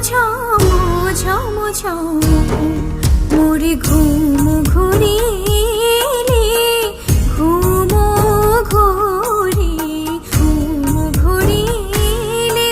ঝম ঝম ঝম মোরে ঘুম ঘুরিলে ঘুম ঘুরি ঘুম ঘুরিলে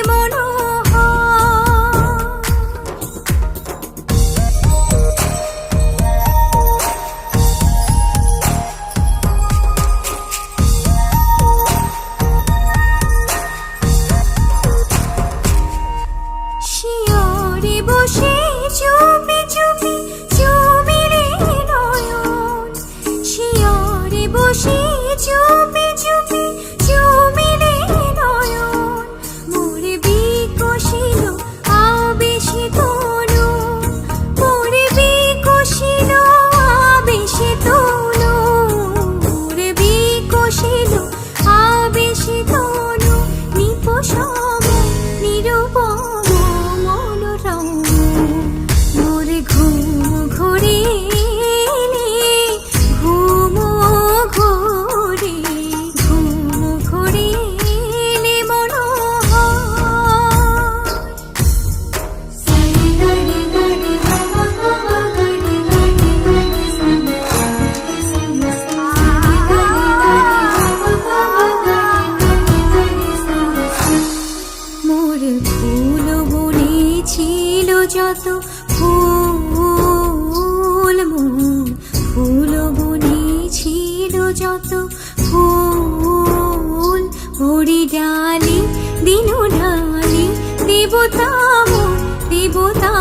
শিয়রে বসে চুপি চুপি চুমিরে নয়ন শিয়রে বসে চুপি চুপি চুমিরে নয়ন মোরে বিকশিল আবেশে তনু মোরে বিকশিল আবেশে তনু মোরে বিকশিল আবেশে তনু নিপসম নিরূপম মনোরম মোরে ঘুম ঘুরিলে ঘুম ঘুরি ঘুম ঘুরিলে মোর ফুল বুনেছিল যত ফুল মোর ফুল বুনেছিল যত ফুল ভরি ডালি দিনু ঢালি দেবতা মোর দেবতা